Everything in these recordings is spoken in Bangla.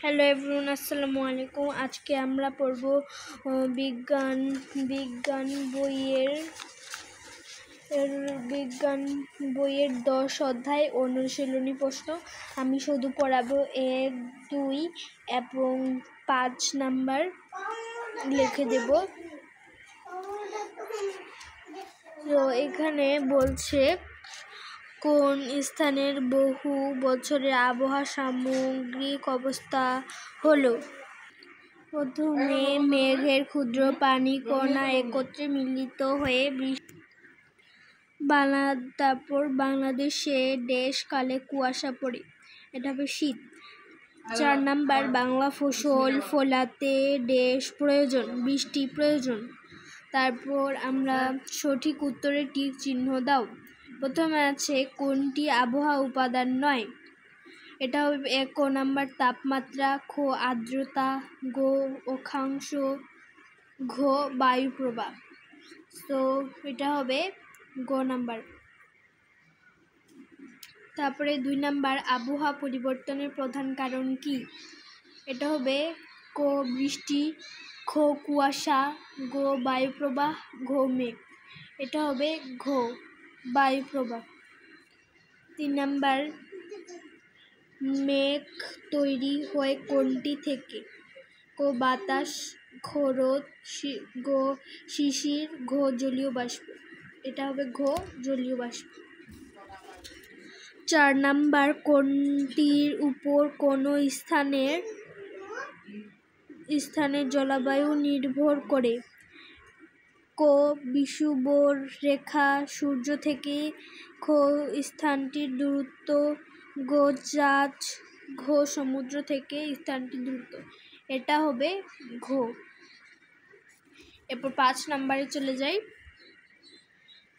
হ্যালো এভরিওয়ান, আসসালামু আলাইকুম। আজকে আমরা পড়ব বিজ্ঞান বইয়ের 10 অধ্যায় অনুশীলনী প্রশ্ন। আমি শুধু পড়াবো 1, 2 এবং 5 নাম্বার লিখে দেব। তো এখানে বলছে কোন স্থানের বহু বছরের আবহাওয়া সামগ্রিক অবস্থা হলো। প্রথমে মেঘের ক্ষুদ্র পানি কণা একত্রে মিলিত হয়ে তারপর বাংলাদেশে দেশকালে কুয়াশা পড়ে, এটা হবে শীত। 4 নাম্বার, বাংলা ফসল ফলাতে প্রয়োজন, বৃষ্টি প্রয়োজন। তারপর আমরা সঠিক উত্তরে টিক চিহ্ন দাও। প্রথমে আছে কোনটি আবহাওয়া উপাদান নয়, এটা হবে 1 নাম্বার তাপমাত্রা, খ আর্দ্রতা, গ অক্ষাংশ, ঘ বায়ু প্রবাহ। তো এটা হবে গ নাম্বার। তারপরে 2 নাম্বার আবহাওয়া পরিবর্তনের প্রধান কারণ কি, এটা হবে ক বৃষ্টি, খ কুয়াশা, গ বায়ু প্রবাহ, ঘ মেঘ। এটা হবে ঘ বায়ু প্রবাহ। 3 নাম্বার মেঘ তৈরি হয় কোনটি থেকে, ক বাতাস, খ রোদ, গ শিশির, ঘ জলীয় বাষ্প। এটা হবে ঘ জলীয় বাষ্প। 4 নাম্বার কোনটির উপর কোন স্থানের জলবায়ু নির্ভর করে, ক বিষুবর রেখা সূর্য থেকে, খ স্থানটির দূরত্ব, গ চাঁদ, ঘ সমুদ্র থেকে স্থানটির দূরত্ব। এটা হবে ঘ। এরপর 5 নাম্বারে চলে যাই।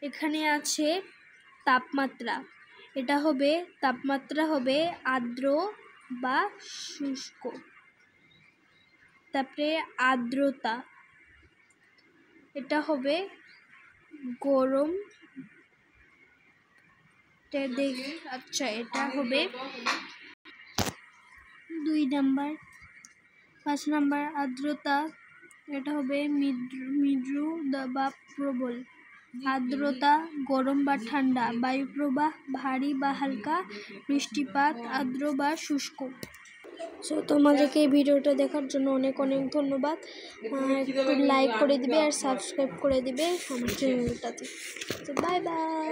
এখানে আছে তাপমাত্রা, এটা হবে তাপমাত্রা হবে আর্দ্র বা শুষ্ক। তারপরে আর্দ্রতা, এটা হবে গরম। আচ্ছা, এটা হবে 2 নাম্বার। 5 নাম্বার আর্দ্রতা, এটা হবে মৃদু বা প্রবল। আর্দ্রতা গরম বা ঠান্ডা, বায়ু প্রবাহ ভারী বা হালকা, বৃষ্টিপাত আর্দ্র বা শুষ্ক। সো তোমাদেরকে এই ভিডিওটা দেখার জন্য অনেক অনেক ধন্যবাদ। একটু লাইক করে দিবে আর সাবস্ক্রাইব করে দিবে আমার চ্যানেলটাতে। তো বাই বাই।